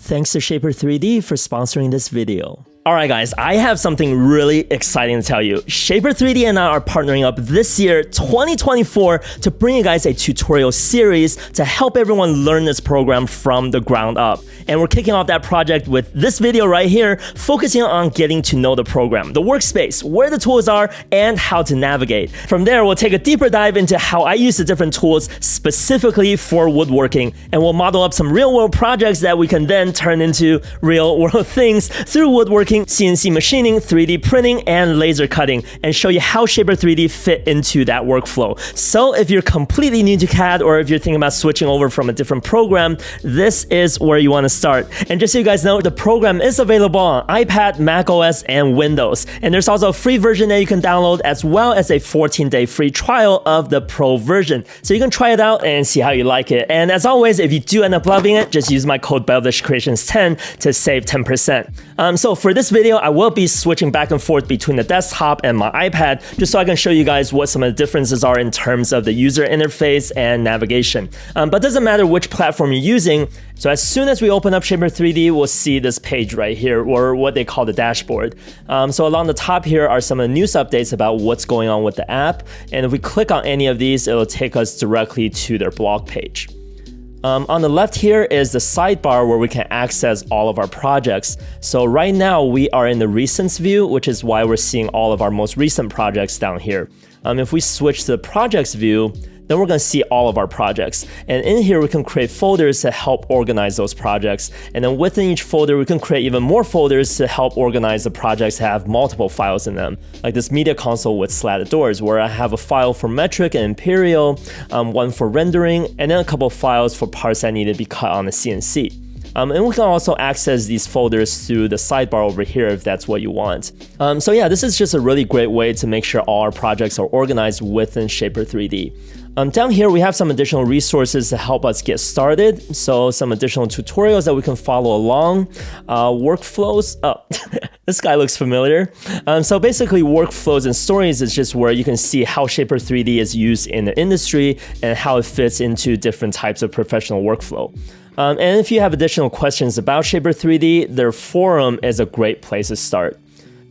Thanks to Shapr3D for sponsoring this video. Alright guys, I have something really exciting to tell you. Shapr3D and I are partnering up this year, 2024, to bring you guys a tutorial series to help everyone learn this program from the ground up. And we're kicking off that project with this video right here, focusing on getting to know the program, the workspace, where the tools are, and how to navigate. From there, we'll take a deeper dive into how I use the different tools specifically for woodworking, and we'll model up some real-world projects that we can then turn into real-world things through woodworking, CNC machining, 3D printing, and laser cutting, and show you how Shapr3D fit into that workflow. So if you're completely new to CAD, or if you're thinking about switching over from a different program, this is where you want to start. And just so you guys know, the program is available on iPad, Mac OS, and Windows. And there's also a free version that you can download, as well as a 14-day free trial of the Pro version. So you can try it out and see how you like it. And as always, if you do end up loving it, just use my code BellishCreations10 to save 10%. So for this video, I will be switching back and forth between the desktop and my iPad, just so I can show you guys what some of the differences are in terms of the user interface and navigation. But it doesn't matter which platform you're using. So as soon as we open up Shapr3D, we'll see this page right here, or what they call the dashboard. So along the top here are some of the news updates about what's going on with the app. And if we click on any of these, it'll take us directly to their blog page. On the left here is the sidebar where we can access all of our projects. So right now we are in the recents view, which is why we're seeing all of our most recent projects down here. If we switch to the projects view, then we're going to see all of our projects. And in here, we can create folders to help organize those projects. And then within each folder, we can create even more folders to help organize the projects that have multiple files in them. Like this media console with slatted doors, where I have a file for metric and imperial, one for rendering, and then a couple of files for parts that need to be cut on the CNC. And we can also access these folders through the sidebar over here if that's what you want. So yeah, this is just a really great way to make sure all our projects are organized within Shapr3D. Down here, we have some additional resources to help us get started. So some additional tutorials that we can follow along. Workflows. Oh, this guy looks familiar. So basically, workflows and stories is just where you can see how Shapr3D is used in the industry and how it fits into different types of professional workflow. And if you have additional questions about Shapr3D, their forum is a great place to start.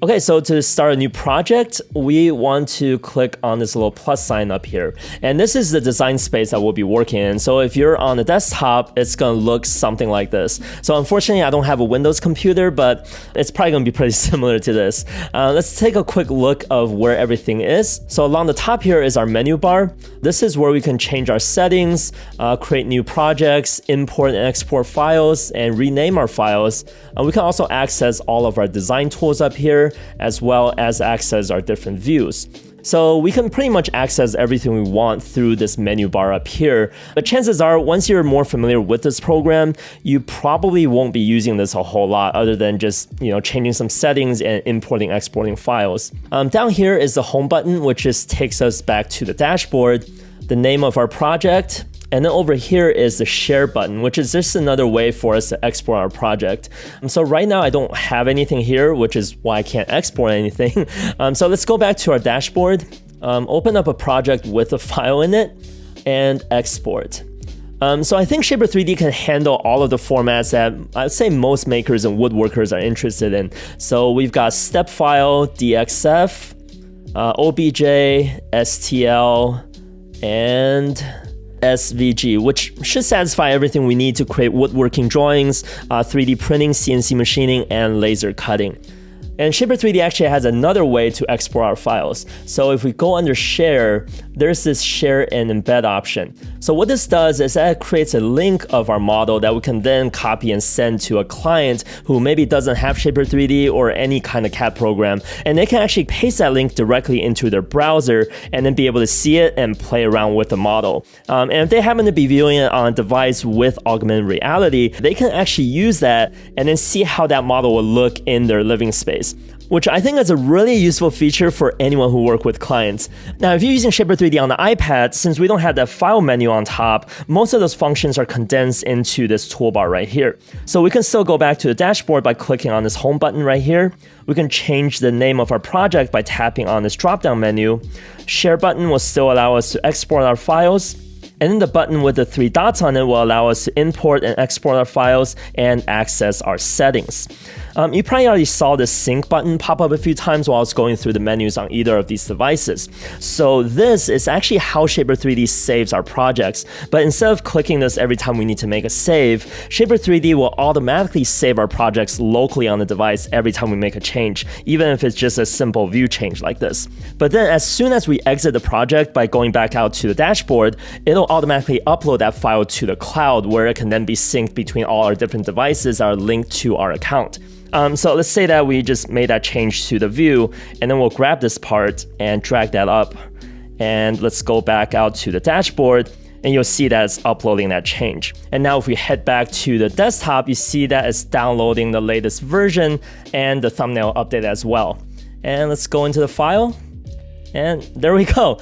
Okay, so to start a new project, we want to click on this little plus sign up here. And this is the design space that we'll be working in. So if you're on the desktop, it's gonna look something like this. So unfortunately, I don't have a Windows computer, but it's probably gonna be pretty similar to this. Let's take a quick look of where everything is. So along the top here is our menu bar. This is where we can change our settings, create new projects, import and export files, and rename our files. We can also access all of our design tools up here, as well as access our different views. So we can pretty much access everything we want through this menu bar up here. But chances are, once you're more familiar with this program, you probably won't be using this a whole lot other than just, changing some settings and importing, exporting files. Down here is the home button, which just takes us back to the dashboard, the name of our project. And then over here is the share button, which is just another way for us to export our project. So right now I don't have anything here, which is why I can't export anything. So let's go back to our dashboard, open up a project with a file in it, and export. So I think Shapr3D can handle all of the formats that I'd say most makers and woodworkers are interested in. So we've got step file, DXF, OBJ, STL, and SVG, which should satisfy everything we need to create woodworking drawings, 3D printing, CNC machining, and laser cutting. And Shapr3D actually has another way to export our files. So if we go under Share, there's this Share and Embed option. So what this does is that it creates a link of our model that we can then copy and send to a client who maybe doesn't have Shapr3D or any kind of CAD program. And they can actually paste that link directly into their browser and then be able to see it and play around with the model. And if they happen to be viewing it on a device with augmented reality, they can actually use that and then see how that model will look in their living space, which I think is a really useful feature for anyone who works with clients. Now, if you're using Shapr3D on the iPad, since we don't have that file menu on top, most of those functions are condensed into this toolbar right here. So we can still go back to the dashboard by clicking on this home button right here. We can change the name of our project by tapping on this drop-down menu. Share button will still allow us to export our files. And then the button with the 3 dots on it will allow us to import and export our files and access our settings. You probably already saw the sync button pop up a few times while I was going through the menus on either of these devices. So this is actually how Shapr3D saves our projects. But instead of clicking this every time we need to make a save, Shapr3D will automatically save our projects locally on the device every time we make a change, even if it's just a simple view change like this. But then as soon as we exit the project by going back out to the dashboard, it'll automatically upload that file to the cloud where it can then be synced between all our different devices that are linked to our account. So let's say that we just made that change to the view, and then we'll grab this part and drag that up. And let's go back out to the dashboard, and you'll see that it's uploading that change. And now if we head back to the desktop, you see that it's downloading the latest version and the thumbnail update as well. And let's go into the file, and there we go.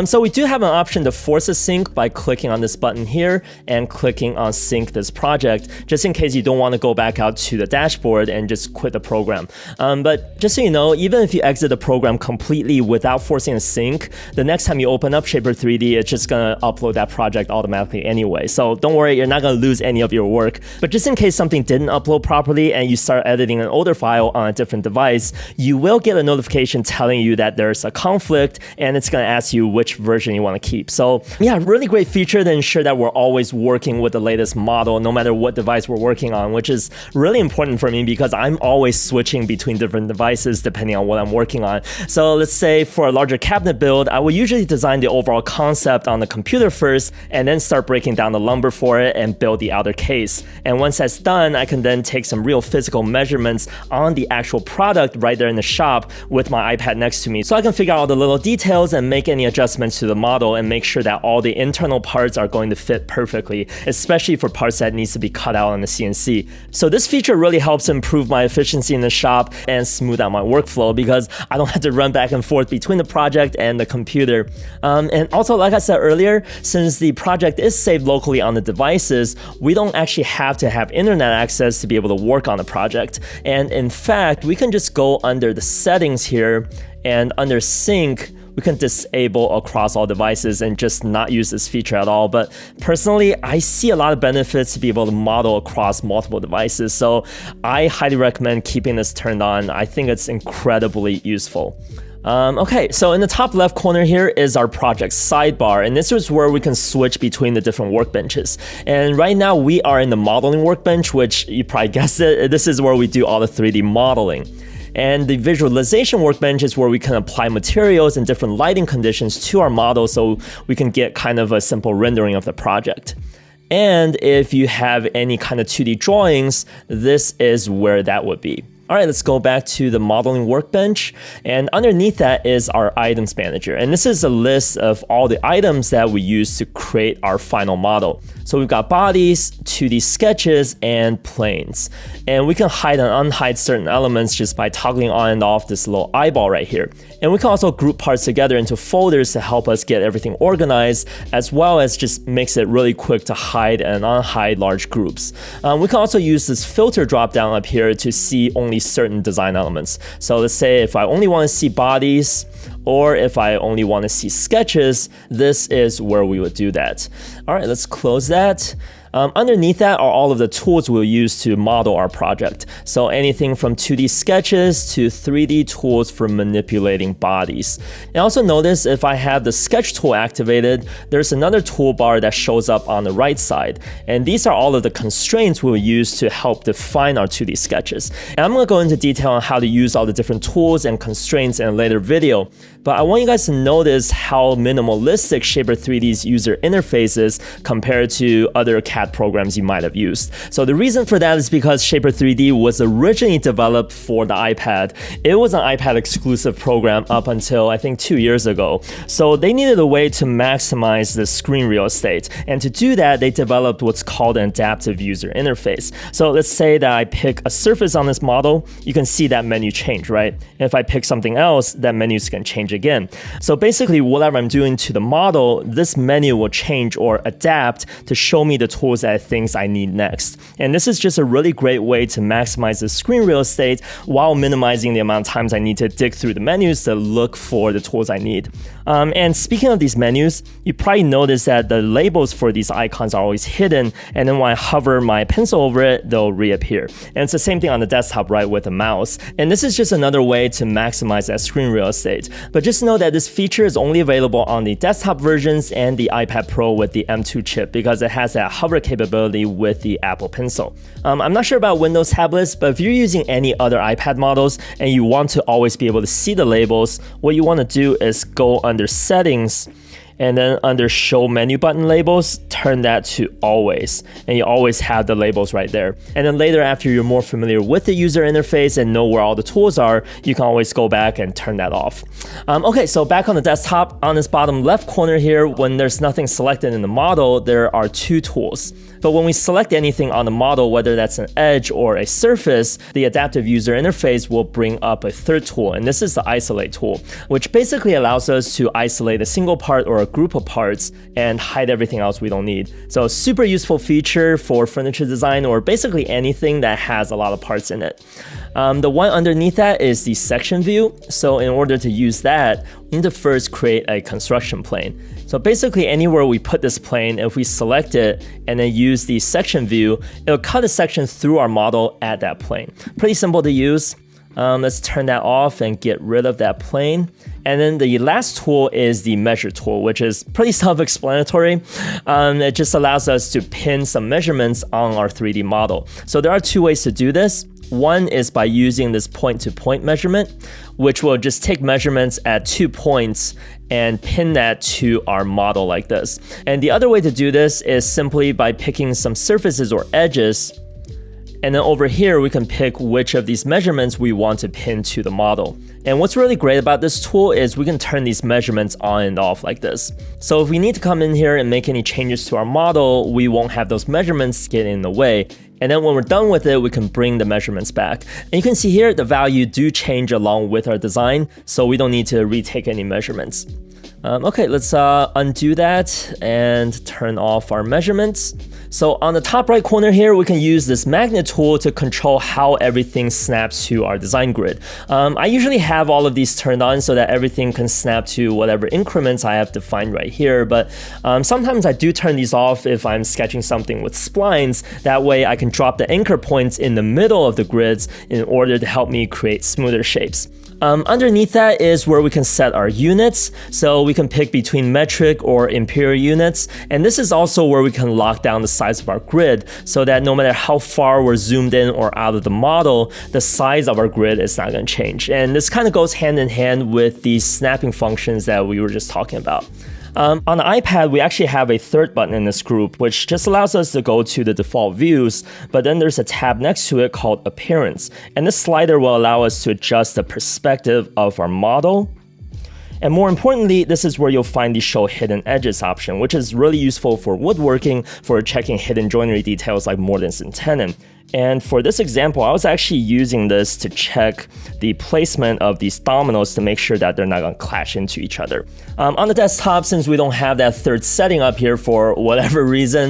So we do have an option to force a sync by clicking on this button here and clicking on sync this project, just in case you don't want to go back out to the dashboard and just quit the program. But just so you know, even if you exit the program completely without forcing a sync, the next time you open up Shapr3D, it's just gonna upload that project automatically anyway. So don't worry, you're not gonna lose any of your work. But just in case something didn't upload properly and you start editing an older file on a different device, you will get a notification telling you that there's a conflict, and it's gonna ask you which version you want to keep. So yeah, really great feature to ensure that we're always working with the latest model no matter what device we're working on, which is really important for me because I'm always switching between different devices depending on what I'm working on. So let's say for a larger cabinet build, I will usually design the overall concept on the computer first and then start breaking down the lumber for it and build the outer case. And once that's done, I can then take some real physical measurements on the actual product right there in the shop with my iPad next to me, so I can figure out all the little details and make any adjustments to the model and make sure that all the internal parts are going to fit perfectly, especially for parts that needs to be cut out on the CNC. So this feature really helps improve my efficiency in the shop and smooth out my workflow because I don't have to run back and forth between the project and the computer. And also, like I said earlier, since the project is saved locally on the devices, we don't actually have to have internet access to be able to work on the project. And in fact, we can just go under the settings here, and under sync, we can disable across all devices and just not use this feature at all. But personally, I see a lot of benefits to be able to model across multiple devices. So I highly recommend keeping this turned on. I think it's incredibly useful. Okay, so in the top left corner here is our project sidebar, and this is where we can switch between the different workbenches. And right now we are in the modeling workbench, which you probably guessed it, this is where we do all the 3D modeling. And the visualization workbench is where we can apply materials and different lighting conditions to our model so we can get kind of a simple rendering of the project. And if you have any kind of 2D drawings, this is where that would be. All right, let's go back to the modeling workbench, and underneath that is our items manager. And this is a list of all the items that we use to create our final model. So we've got bodies, 2D sketches, and planes. And we can hide and unhide certain elements just by toggling on and off this little eyeball right here. And we can also group parts together into folders to help us get everything organized, as well as just makes it really quick to hide and unhide large groups. We can also use this filter drop down up here to see only certain design elements. So let's say if I only want to see bodies, or if I only want to see sketches, this is where we would do that. All right, let's close that. Underneath that are all of the tools we'll use to model our project. So anything from 2D sketches to 3D tools for manipulating bodies. And also notice if I have the sketch tool activated, there's another toolbar that shows up on the right side. And these are all of the constraints we'll use to help define our 2D sketches. And I'm gonna go into detail on how to use all the different tools and constraints in a later video. But I want you guys to notice how minimalistic Shapr3D's user interface is compared to other CAD programs you might have used. So the reason for that is because Shapr3D was originally developed for the iPad. It was an iPad exclusive program up until I think 2 years ago. So they needed a way to maximize the screen real estate. And to do that, they developed what's called an adaptive user interface. So let's say that I pick a surface on this model, you can see that menu change, right? And if I pick something else, that menu is going to change again. So basically, whatever I'm doing to the model, this menu will change or adapt to show me the tools that I think I need next. And this is just a really great way to maximize the screen real estate while minimizing the amount of times I need to dig through the menus to look for the tools I need. And speaking of these menus, you probably notice that the labels for these icons are always hidden, and then when I hover my pencil over it, they'll reappear. And it's the same thing on the desktop, right, with the mouse. And this is just another way to maximize that screen real estate. But just know that this feature is only available on the desktop versions and the iPad Pro with the M2 chip because it has that hover capability with the Apple Pencil. I'm not sure about Windows tablets, but if you're using any other iPad models and you want to always be able to see the labels, what you want to do is go under Settings, and then under Show Menu Button Labels, turn that to Always. And you always have the labels right there. And then later, after you're more familiar with the user interface and know where all the tools are, you can always go back and turn that off. Okay, so back on the desktop, on this bottom left corner here, when there's nothing selected in the model, there are two tools. But when we select anything on the model, whether that's an edge or a surface, the adaptive user interface will bring up a third tool, and this is the Isolate tool, which basically allows us to isolate a single part or a group of parts and hide everything else we don't need. So super useful feature for furniture design or basically anything that has a lot of parts in it. The one underneath that is the section view. So in order to use that, we need to first create a construction plane. So basically anywhere we put this plane, if we select it and then use the section view, it'll cut a section through our model at that plane. Pretty simple to use. Let's turn that off and get rid of that plane. And then the last tool is the measure tool, which is pretty self-explanatory. It just allows us to pin some measurements on our 3D model. So there are two ways to do this. One is by using this point-to-point measurement, which will just take measurements at 2 points and pin that to our model like this. And the other way to do this is simply by picking some surfaces or edges. And then over here, we can pick which of these measurements we want to pin to the model. And what's really great about this tool is we can turn these measurements on and off like this. So if we need to come in here and make any changes to our model, we won't have those measurements get in the way. And then when we're done with it, we can bring the measurements back. And you can see here, the value do change along with our design, so we don't need to retake any measurements. Okay, let's undo that and turn off our measurements. So on the top right corner here, we can use this magnet tool to control how everything snaps to our design grid. I usually have all of these turned on so that everything can snap to whatever increments I have defined right here. But sometimes I do turn these off if I'm sketching something with splines. That way I can drop the anchor points in the middle of the grids in order to help me create smoother shapes. Underneath that is where we can set our units. So we can pick between metric or imperial units. And this is also where we can lock down the size of our grid so that no matter how far we're zoomed in or out of the model, the size of our grid is not going to change. And this kind of goes hand in hand with these snapping functions that we were just talking about. On the iPad, we actually have a third button in this group, which just allows us to go to the default views, but then there's a tab next to it called Appearance. And this slider will allow us to adjust the perspective of our model. And more importantly, this is where you'll find the Show Hidden Edges option, which is really useful for woodworking for checking hidden joinery details like mortise and tenon. And for this example, I was actually using this to check the placement of these dominoes to make sure that they're not going to clash into each other. On the desktop, since we don't have that third setting up here for whatever reason,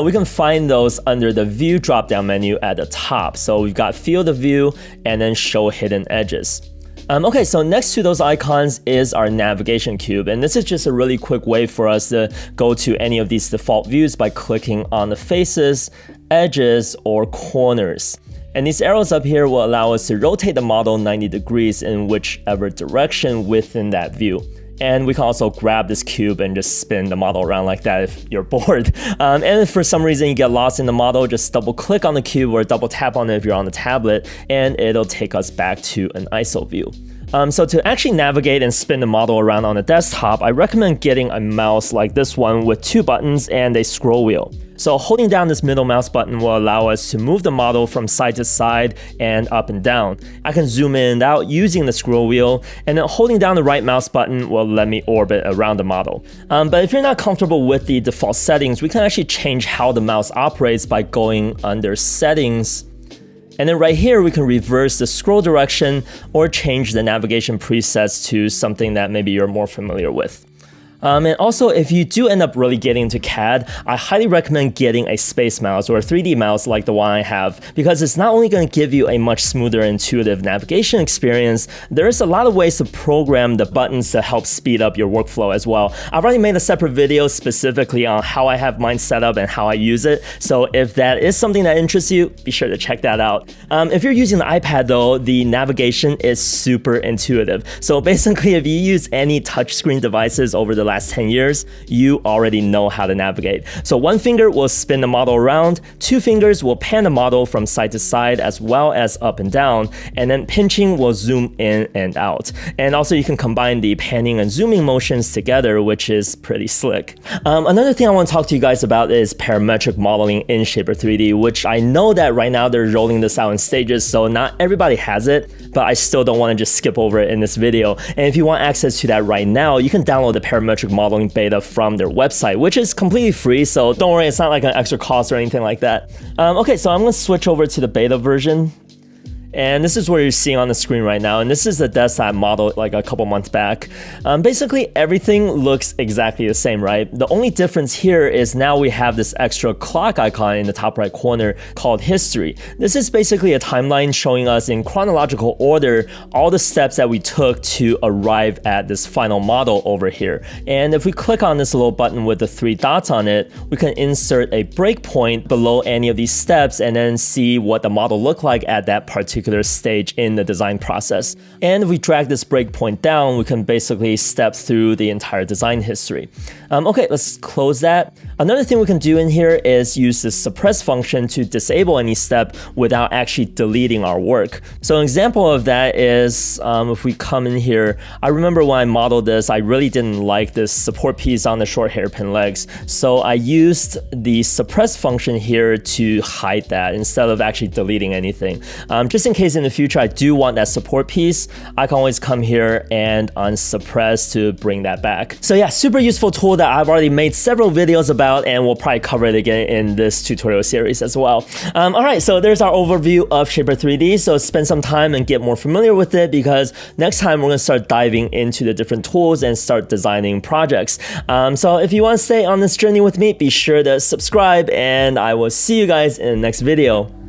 we can find those under the View drop-down menu at the top. So we've got Field of View and then Show Hidden Edges. Okay, so next to those icons is our navigation cube, and this is just a really quick way for us to go to any of these default views by clicking on the faces, edges, or corners. And these arrows up here will allow us to rotate the model 90 degrees in whichever direction within that view. And we can also grab this cube and just spin the model around like that if you're bored. And if for some reason you get lost in the model, just double click on the cube or double tap on it if you're on the tablet, and it'll take us back to an ISO view. So to actually navigate and spin the model around on the desktop, I recommend getting a mouse like this one with 2 buttons and a scroll wheel. So holding down this middle mouse button will allow us to move the model from side to side and up and down. I can zoom in and out using the scroll wheel, and then holding down the right mouse button will let me orbit around the model. But if you're not comfortable with the default settings, we can actually change how the mouse operates by going under Settings. And then right here, we can reverse the scroll direction or change the navigation presets to something that maybe you're more familiar with. And also, if you do end up really getting into CAD, I highly recommend getting a space mouse or a 3D mouse like the one I have, because it's not only going to give you a much smoother, intuitive navigation experience, there's a lot of ways to program the buttons to help speed up your workflow as well. I've already made a separate video specifically on how I have mine set up and how I use it, so if that is something that interests you, be sure to check that out. If you're using the iPad though, the navigation is super intuitive. So basically, if you use any touchscreen devices over the last 10 years, you already know how to navigate. So one finger will spin the model around, two fingers will pan the model from side to side as well as up and down, and then pinching will zoom in and out. And also you can combine the panning and zooming motions together, which is pretty slick. Another thing I want to talk to you guys about is parametric modeling in Shapr3D, which I know that right now they're rolling this out in stages, so not everybody has it, but I still don't want to just skip over it in this video. And if you want access to that right now, you can download the parametric modeling beta from their website, which is completely free, so don't worry, it's not like an extra cost or anything like that. Okay, so I'm going to switch over to the beta version. And this is what you're seeing on the screen right now. And this is the desk I modeled like a couple months back. Basically, everything looks exactly the same, right? The only difference here is now we have this extra clock icon in the top right corner called history. This is basically a timeline showing us in chronological order all the steps that we took to arrive at this final model over here. And if we click on this little button with the three dots on it, we can insert a breakpoint below any of these steps and then see what the model looked like at that particular stage in the design process. And if we drag this breakpoint down, we can basically step through the entire design history. Okay, let's close that. Another thing we can do in here is use this suppress function to disable any step without actually deleting our work. So an example of that is if we come in here, I remember when I modeled this, I really didn't like this support piece on the short hairpin legs. So I used the suppress function here to hide that instead of actually deleting anything. Just in case in the future I do want that support piece, I can always come here and unsuppress to bring that back. So yeah, super useful tool that I've already made several videos about, and we'll probably cover it again in this tutorial series as well. Alright, so there's our overview of Shapr3D. So spend some time and get more familiar with it, because next time we're going to start diving into the different tools and start designing projects. So if you want to stay on this journey with me, be sure to subscribe, and I will see you guys in the next video.